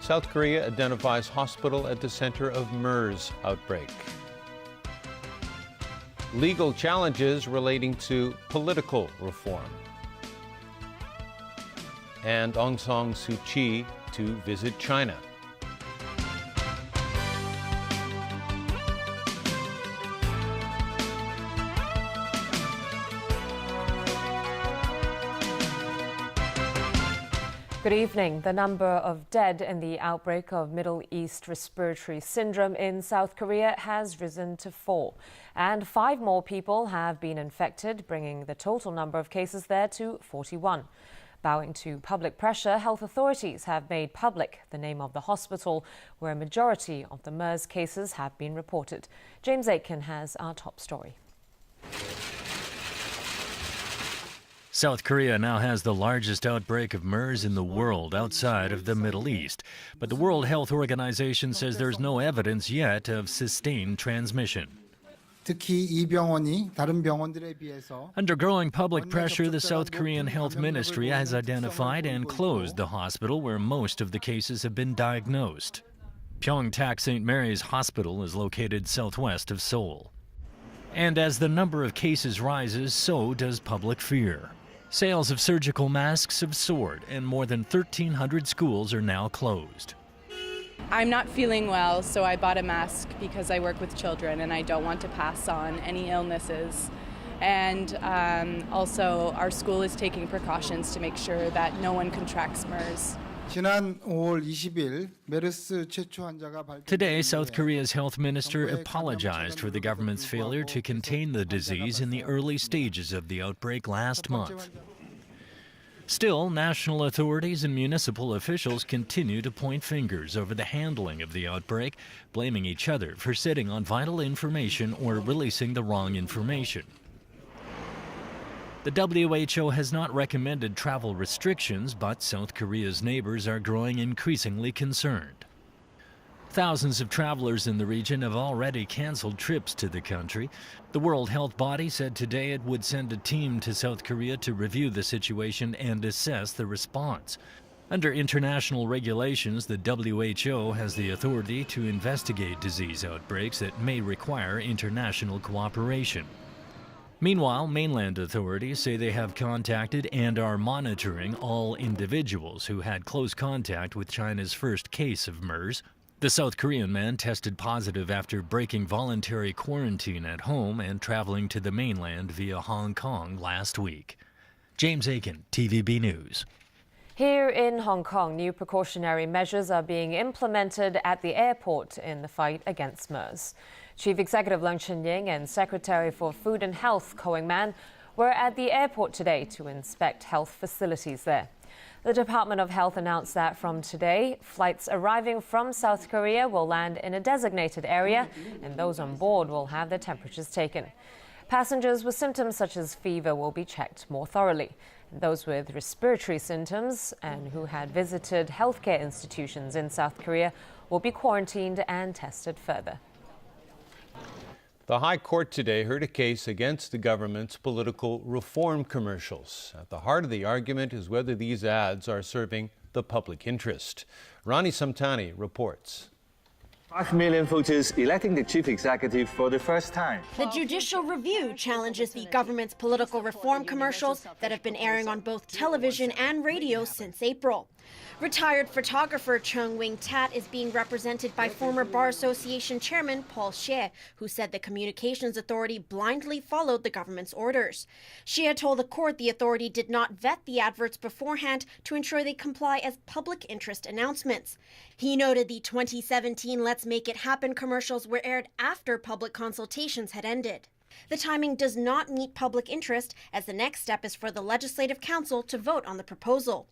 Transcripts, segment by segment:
South Korea identifies hospital at the center of MERS outbreak. Legal challenges relating to political reform. And Aung San Suu Kyi to visit China. Good evening. The number of dead in the outbreak of Middle East respiratory syndrome in South Korea has risen to 4, and 5 more people have been infected, bringing the total number of cases there to 41. Bowing to public pressure, health authorities have made public the name of the hospital where a majority of the MERS cases have been reported. James Aitken has our top story. South Korea now has the largest outbreak of MERS in the world outside of the Middle East. But the World Health Organization says there's no evidence yet of sustained transmission. Under growing public pressure, the South Korean Health Ministry has identified and closed the hospital where most of the cases have been diagnosed. Pyeongtaek St. Mary's Hospital is located southwest of Seoul. And as the number of cases rises, so does public fear. Sales of surgical masks have soared, and more than 1,300 schools are now closed. I'm not feeling well, so I bought a mask because I work with children and I don't want to pass on any illnesses. And also, our school is taking precautions to make sure that no one contracts MERS. Today, South Korea's health minister apologized for the government's failure to contain the disease in the early stages of the outbreak last month. Still, national authorities and municipal officials continue to point fingers over the handling of the outbreak, blaming each other for sitting on vital information or releasing the wrong information. The WHO has not recommended travel restrictions, but South Korea's neighbors are growing increasingly concerned. Thousands of travelers in the region have already canceled trips to the country. The World Health Body said today it would send a team to South Korea to review the situation and assess the response. Under international regulations, the WHO has the authority to investigate disease outbreaks that may require international cooperation. Meanwhile, mainland authorities say they have contacted and are monitoring all individuals who had close contact with China's first case of MERS. The South Korean man tested positive after breaking voluntary quarantine at home and traveling to the mainland via Hong Kong last week. James Aitken, TVB News. Here in Hong Kong, new precautionary measures are being implemented at the airport in the fight against MERS. Chief Executive Leung Chun-ying and Secretary for Food and Health Ko Wing-man were at the airport today to inspect health facilities there. The Department of Health announced that from today, flights arriving from South Korea will land in a designated area, and those on board will have their temperatures taken. Passengers with symptoms such as fever will be checked more thoroughly. Those with respiratory symptoms and who had visited healthcare institutions in South Korea will be quarantined and tested further. The High Court today heard a case against the government's political reform commercials. At the heart of the argument is whether these ads are serving the public interest. Ronnie Samtani reports. 5 million voters electing the chief executive for the first time. The judicial review challenges the government's political reform commercials that have been airing on both television and radio since April. Retired photographer Chung Wing-tat is being represented by former Bar Association Chairman Paul Xie, who said the Communications Authority blindly followed the government's orders. Xie told the court the authority did not vet the adverts beforehand to ensure they comply as public interest announcements. He noted the 2017 Let's Make It Happen commercials were aired after public consultations had ended. The timing does not meet public interest, as the next step is for the Legislative Council to vote on the proposal.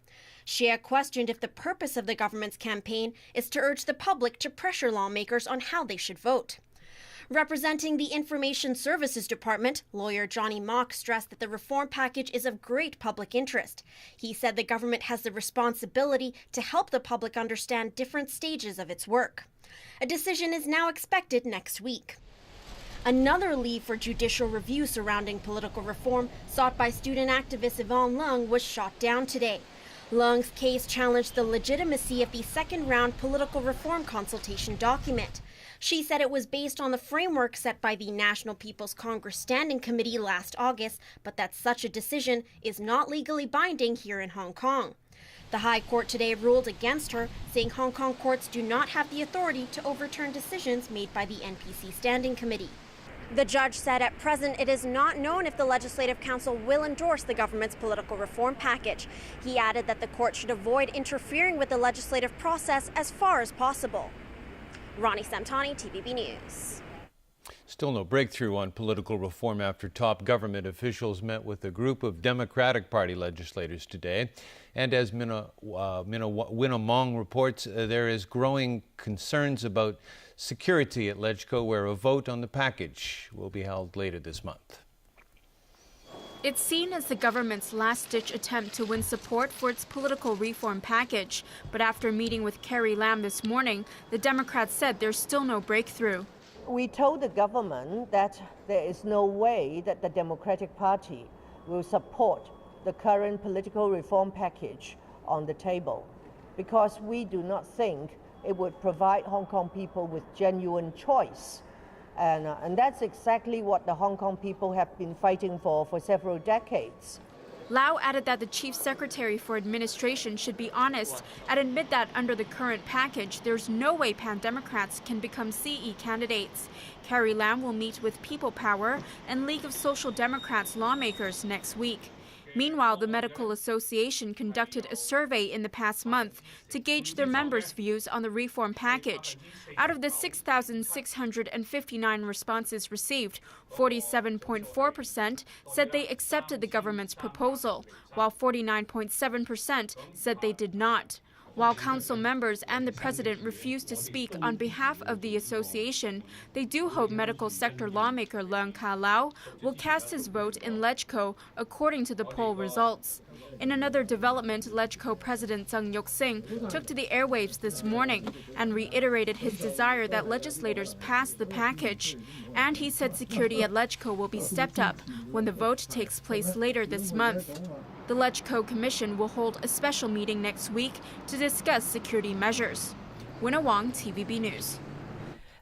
Xie questioned if the purpose of the government's campaign is to urge the public to pressure lawmakers on how they should vote. Representing the Information Services Department, lawyer Johnny Mock stressed that the reform package is of great public interest. He said the government has the responsibility to help the public understand different stages of its work. A decision is now expected next week. Another leave for judicial review surrounding political reform sought by student activist Yvonne Leung was shot down today. Leung's case challenged the legitimacy of the second-round political reform consultation document. She said it was based on the framework set by the National People's Congress Standing Committee last August, but that such a decision is not legally binding here in Hong Kong. The High Court today ruled against her, saying Hong Kong courts do not have the authority to overturn decisions made by the NPC Standing Committee. The judge said at present it is not known if the Legislative Council will endorse the government's political reform package. He added that the court should avoid interfering with the legislative process as far as possible. Ronnie Samtani, TVB News. Still no breakthrough on political reform after top government officials met with a group of Democratic Party legislators today. And as Minna Mong reports, there is growing concerns about security at LegCo, where a vote on the package will be held later this month. It's seen as the government's last-ditch attempt to win support for its political reform package. But after meeting with Carrie Lam this morning, the Democrats said there's still no breakthrough. We told the government that there is no way that the Democratic Party will support the current political reform package on the table, because we do not think it would provide Hong Kong people with genuine choice. And that's exactly what the Hong Kong people have been fighting for several decades. Lau added that the Chief Secretary for Administration should be honest and admit that under the current package, there's no way Pan-Democrats can become CE candidates. Carrie Lam will meet with People Power and League of Social Democrats lawmakers next week. Meanwhile, the Medical Association conducted a survey in the past month to gauge their members' views on the reform package. Out of the 6,659 responses received, 47.4% said they accepted the government's proposal, while 49.7% said they did not. While council members and the president refuse to speak on behalf of the association, they do hope medical sector lawmaker Leung Ka-Lau will cast his vote in LegCo according to the poll results. In another development, LegCo President Tsang Yok-sing took to the airwaves this morning and reiterated his desire that legislators pass the package. And he said security at LegCo will be stepped up when the vote takes place later this month. The LegCo Commission will hold a special meeting next week to discuss security measures. Winna Wong, TVB News.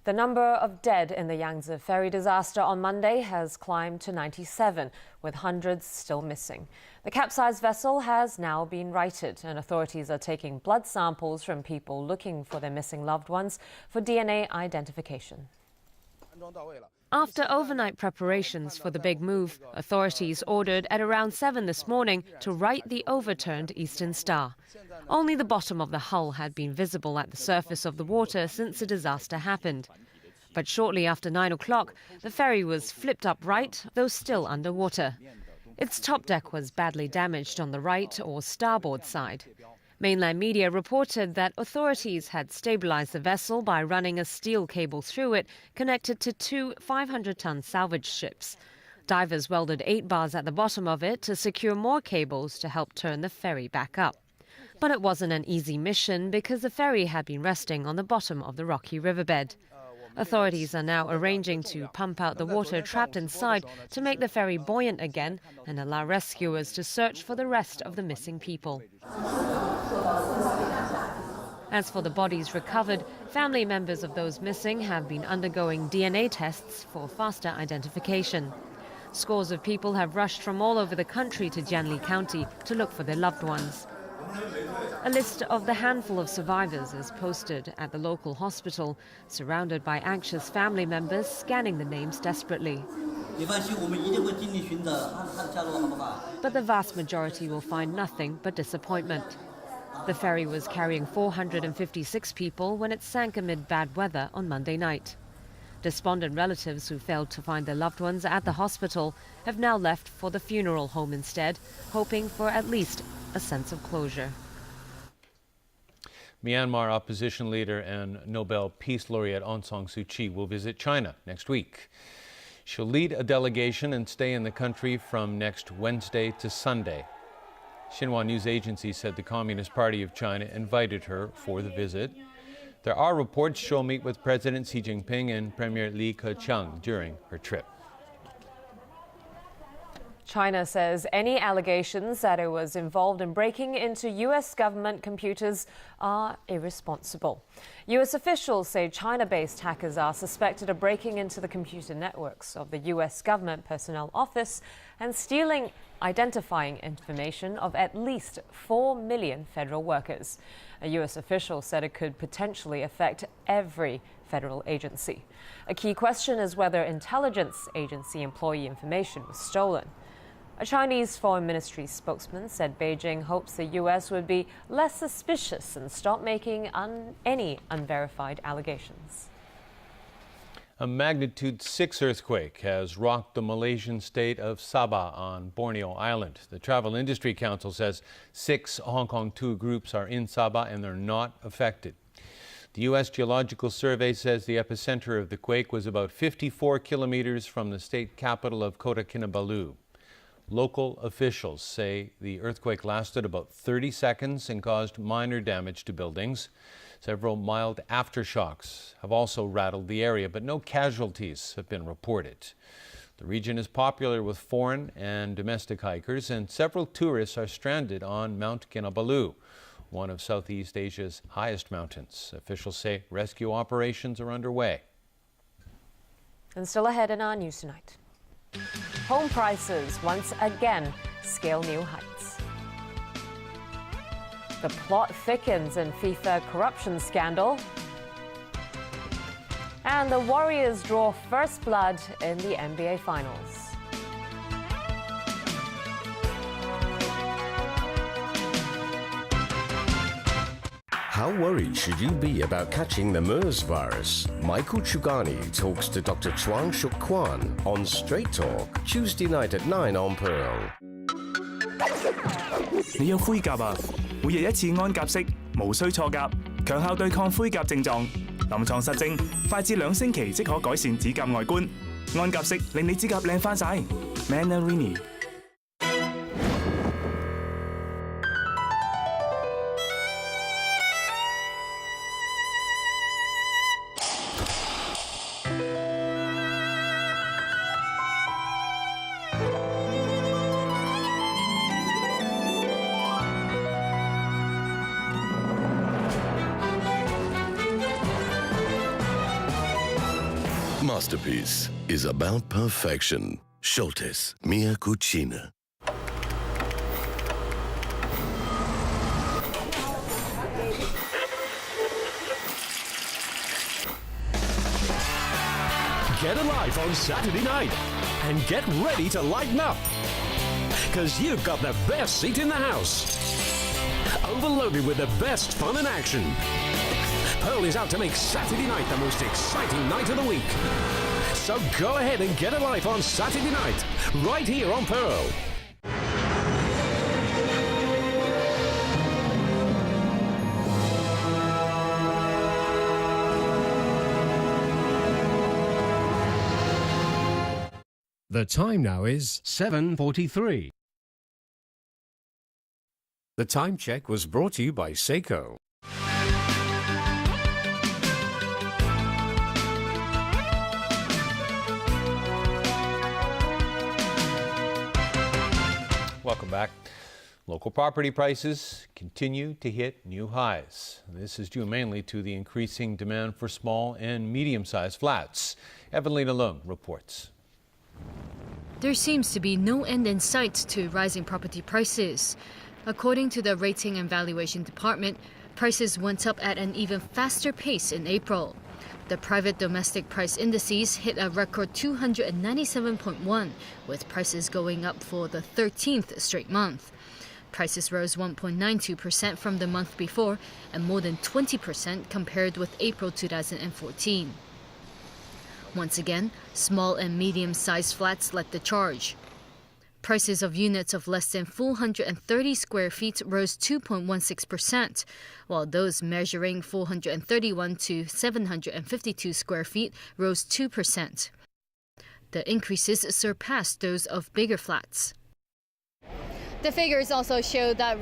The number of dead in the Yangtze ferry disaster on Monday has climbed to 97, with hundreds still missing. The capsized vessel has now been righted, and authorities are taking blood samples from people looking for their missing loved ones for DNA identification. After overnight preparations for the big move, authorities ordered at around 7 this morning to right the overturned Eastern Star. Only the bottom of the hull had been visible at the surface of the water since the disaster happened. But shortly after 9 o'clock, the ferry was flipped upright, though still underwater. Its top deck was badly damaged on the right or starboard side. Mainland media reported that authorities had stabilized the vessel by running a steel cable through it, connected to two 500-ton salvage ships. Divers welded 8 bars at the bottom of it to secure more cables to help turn the ferry back up. But it wasn't an easy mission because the ferry had been resting on the bottom of the rocky riverbed. Authorities are now arranging to pump out the water trapped inside to make the ferry buoyant again and allow rescuers to search for the rest of the missing people. As for the bodies recovered, family members of those missing have been undergoing DNA tests for faster identification. Scores of people have rushed from all over the country to Jianli County to look for their loved ones. A list of the handful of survivors is posted at the local hospital, surrounded by anxious family members scanning the names desperately. But the vast majority will find nothing but disappointment. The ferry was carrying 456 people when it sank amid bad weather on Monday night. Despondent relatives who failed to find their loved ones at the hospital have now left for the funeral home instead, hoping for at least a sense of closure. Myanmar opposition leader and Nobel Peace Laureate Aung San Suu Kyi will visit China next week. She'll lead a delegation and stay in the country from next Wednesday to Sunday. Xinhua News Agency said the Communist Party of China invited her for the visit. There are reports she'll meet with President Xi Jinping and Premier Li Keqiang during her trip. China says any allegations that it was involved in breaking into U.S. government computers are irresponsible. U.S. officials say China-based hackers are suspected of breaking into the computer networks of the U.S. Government Personnel Office and stealing identifying information of at least 4 million federal workers. A U.S. official said it could potentially affect every federal agency. A key question is whether intelligence agency employee information was stolen. A Chinese Foreign Ministry spokesman said Beijing hopes the U.S. would be less suspicious and stop making any unverified allegations. A magnitude 6 earthquake has rocked the Malaysian state of Sabah on Borneo Island. The Travel Industry Council says 6 Hong Kong tour groups are in Sabah and they're not affected. The U.S. Geological Survey says the epicenter of the quake was about 54 kilometers from the state capital of Kota Kinabalu. Local officials say the earthquake lasted about 30 seconds and caused minor damage to buildings. Several mild aftershocks have also rattled the area, but no casualties have been reported. The region is popular with foreign and domestic hikers, and several tourists are stranded on Mount Kinabalu, one of Southeast Asia's highest mountains. Officials say rescue operations are underway. And still ahead in our news tonight. Home prices once again scale new heights. The plot thickens in FIFA corruption scandal. And the Warriors draw first blood in the NBA Finals. How worried should you be about catching the MERS virus? Michael Chugani talks to Dr. Chuang Shuk Kwan on Straight Talk, Tuesday night at 9 on Pearl. 你有灰甲啊？每日一次安甲式，無需錯甲，強效對抗灰甲症狀。臨床實證，快至2星期即可改善指甲外觀。安甲式令你指甲靚返晒。Manarini。Masterpiece is about perfection. Schultes, Mia Cucina. Get alive on Saturday night and get ready to lighten up, because you've got the best seat in the house. Overloaded with the best fun and action. Pearl is out to make Saturday night the most exciting night of the week. So go ahead and get a life on Saturday night, right here on Pearl. The time now is 7:43. The time check was brought to you by Seiko. Welcome back. Local property prices continue to hit new highs. This is due mainly to the increasing demand for small and medium-sized flats. Evelina Leung reports. There seems to be no end in sight to rising property prices. According to the Rating and Valuation Department, prices went up at an even faster pace in April. The private domestic price indices hit a record 297.1, with prices going up for the 13th straight month. Prices rose 1.92% from the month before and more than 20% compared with April 2014. Once again, small and medium-sized flats led the charge. Prices of units of less than 430 square feet rose 2.16%, while those measuring 431 to 752 square feet rose 2%. The increases surpassed those of bigger flats. The figures also show that